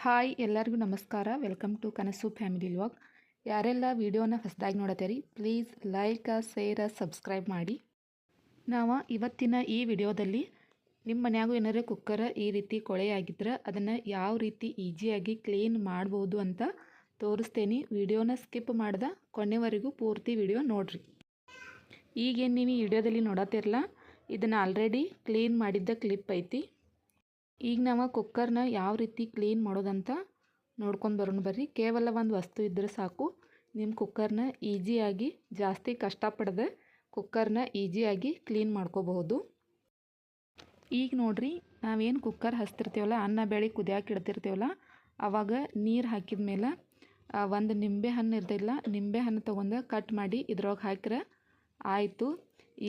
Hi ಎಲ್ಲರಿಗೂ ನಮಸ್ಕಾರ. Welcome to ಕನಸು ಫ್ಯಾಮಿಲಿ ವ್ಲಾಗ್. ಯಾರೆಲ್ಲ ವಿಡಿಯೋನ ಹೊಸದಾಗಿ ನೋಡತ್ತೀರಿ ಪ್ಲೀಸ್ ಲೈಕ್ ಶೇರ್ ಸಬ್ಸ್ಕ್ರೈಬ್ ಮಾಡಿ. ನಾವು ಇವತ್ತಿನ ಈ ವಿಡಿಯೋದಲ್ಲಿ ನಿಮ್ಮ ಮನ್ಯಾಗೂ ಏನಾರ ಕುಕ್ಕರ್ ಈ ರೀತಿ ಕೊಳೆಯಾಗಿದ್ರೆ ಅದನ್ನು ಯಾವ ರೀತಿ ಈಸಿಯಾಗಿ ಕ್ಲೀನ್ ಮಾಡ್ಬೋದು ಅಂತ ತೋರಿಸ್ತೇನೆ. ವಿಡಿಯೋನ ಸ್ಕಿಪ್ ಮಾಡ್ದೆ ಕೊನೆವರೆಗೂ ಪೂರ್ತಿ ವಿಡಿಯೋ ನೋಡಿರಿ. ಈಗೇನು ನೀವು ಈ ವಿಡಿಯೋದಲ್ಲಿ ನೋಡತ್ತಿರಲ್ಲ, ಇದನ್ನು ಆಲ್ರೆಡಿ ಕ್ಲೀನ್ ಮಾಡಿದ್ದ ಕ್ಲಿಪ್ ಐತಿ. ಈಗ ನಾವು ಕುಕ್ಕರ್ನ ಯಾವ ರೀತಿ ಕ್ಲೀನ್ ಮಾಡೋದಂತ ನೋಡ್ಕೊಂಡು ಬರೋಣ ಬರ್ರಿ. ಕೇವಲ ಒಂದು ವಸ್ತು ಇದ್ದರೆ ಸಾಕು, ನಿಮ್ಮ ಕುಕ್ಕರ್ನ ಈಸಿಯಾಗಿ ಜಾಸ್ತಿ ಕಷ್ಟಪಡದೆ ಕುಕ್ಕರ್ನ ಈಸಿಯಾಗಿ ಕ್ಲೀನ್ ಮಾಡ್ಕೋಬಹುದು. ಈಗ ನೋಡ್ರಿ, ನಾವೇನು ಕುಕ್ಕರ್ ಹಚ್ತಿರ್ತೀವಲ್ಲ, ಅನ್ನ ಬೇಳೆ ಕುದಿಯಾಕೆ ಇಡ್ತಿರ್ತೀವಲ್ಲ, ಆವಾಗ ನೀರು ಹಾಕಿದ ಮೇಲೆ ಒಂದು ನಿಂಬೆ ಹಣ್ಣು ಇರ್ತಿಲ್ಲ, ನಿಂಬೆ ಹಣ್ಣು ತೊಗೊಂಡು ಕಟ್ ಮಾಡಿ ಇದ್ರೊಳಗೆ ಹಾಕಿದ್ರೆ ಆಯಿತು.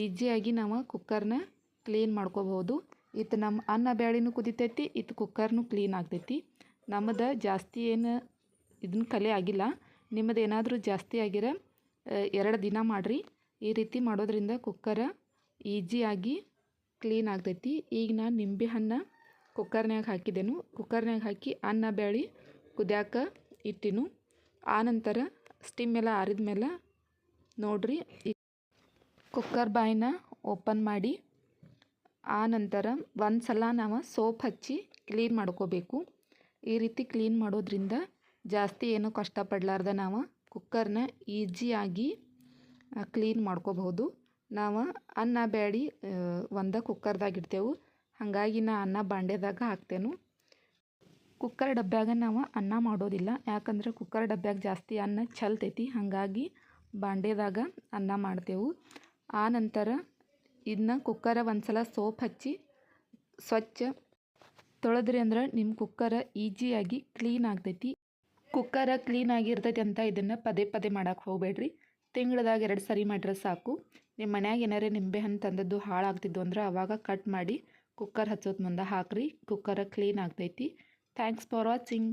ಈಸಿಯಾಗಿ ನಾವು ಕುಕ್ಕರ್ನ ಕ್ಲೀನ್ ಮಾಡ್ಕೋಬಹುದು. ಇತ್ತು ನಮ್ಮ ಅನ್ನ ಬೇಳೆನೂ ಕುದಿತೈತಿ, ಇತ್ತು ಕುಕ್ಕರ್ನೂ ಕ್ಲೀನ್ ಆಗ್ತೈತಿ. ನಮ್ಮದು ಜಾಸ್ತಿ ಏನು ಇದನ್ನ ಕಲೆ ಆಗಿಲ್ಲ. ನಿಮ್ಮದು ಏನಾದರೂ ಜಾಸ್ತಿ ಆಗಿರ 2 ದಿನ ಮಾಡಿರಿ. ಈ ರೀತಿ ಮಾಡೋದ್ರಿಂದ ಕುಕ್ಕರ್ ಈಸಿಯಾಗಿ ಕ್ಲೀನ್ ಆಗ್ತೈತಿ. ಈಗ ನಾನು ನಿಂಬೆ ಹಣ್ಣು ಕುಕ್ಕರ್ನಾಗ ಹಾಕಿದೆನು. ಕುಕ್ಕರ್ನಾಗ ಹಾಕಿ ಅನ್ನ ಬೇಳೆ ಕುದಿಯಾಕ ಇಟ್ಟಿನು. ಆನಂತರ ಸ್ಟಿಮ್ ಎಲ್ಲ ಆರಿದ ಮೇಲೆ ನೋಡ್ರಿ, ಕುಕ್ಕರ್ ಬಾಯಿನ ಓಪನ್ ಮಾಡಿ ಆನಂತರ ಒಂದು ಸಲ ನಾವು ಸೋಪ್ ಹಚ್ಚಿ ಕ್ಲೀನ್ ಮಾಡ್ಕೋಬೇಕು. ಈ ರೀತಿ ಕ್ಲೀನ್ ಮಾಡೋದ್ರಿಂದ ಜಾಸ್ತಿ ಏನೂ ಕಷ್ಟಪಡಲಾರ್ದ ನಾವು ಕುಕ್ಕರ್ನ ಈಸಿಯಾಗಿ ಕ್ಲೀನ್ ಮಾಡ್ಕೋಬಹುದು. ನಾವು ಅನ್ನ ಬೇಳೆ ಒಂದು ಕುಕ್ಕರ್ದಾಗ ಇಡ್ತೇವೆ, ಹಾಗಾಗಿ ನಾ ಅನ್ನ ಬಾಂಡೆದಾಗ ಹಾಕ್ತೇನೆ. ಕುಕ್ಕರ್ ಡಬ್ಬ್ಯಾಗ ನಾವು ಅನ್ನ ಮಾಡೋದಿಲ್ಲ, ಯಾಕಂದ್ರೆ ಕುಕ್ಕರ್ ಡಬ್ಬ್ಯಾಗ ಜಾಸ್ತಿ ಅನ್ನ ಚೆಲ್ತೈತಿ, ಹಾಗಾಗಿ ಬಾಂಡೆದಾಗ ಅನ್ನ ಮಾಡ್ತೇವೆ. ಆನಂತರ ಇದನ್ನ ಕುಕ್ಕರ ಒಂದು ಸಲ ಸೋಪ್ ಹಚ್ಚಿ ಸ್ವಚ್ಛ ತೊಳೆದ್ರಿ ಅಂದ್ರೆ ನಿಮ್ಮ ಕುಕ್ಕರ್ ಈಸಿಯಾಗಿ ಕ್ಲೀನ್ ಆಗ್ತೈತಿ. ಕುಕ್ಕರ್ ಕ್ಲೀನ್ ಆಗಿರ್ತೈತಿ ಅಂತ ಇದನ್ನು ಪದೇ ಪದೇ ಮಾಡೋಕ್ಕೆ ಹೋಗಬೇಡ್ರಿ. ತಿಂಗಳದಾಗ 2 ಸರಿ ಮಾಡಿದ್ರೆ ಸಾಕು. ನಿಮ್ಮ ಮನ್ಯಾಗ ಏನಾರೇ ನಿಂಬೆ ಹಣ್ಣು ತಂದದ್ದು ಹಾಳಾಗ್ತಿದ್ದು ಅಂದ್ರೆ ಆವಾಗ ಕಟ್ ಮಾಡಿ ಕುಕ್ಕರ್ ಹಚ್ಚೋದು ಮುಂದೆ ಹಾಕ್ರಿ. ಕುಕ್ಕರ್ ಕ್ಲೀನ್ ಆಗ್ತೈತಿ. Thanks for watching.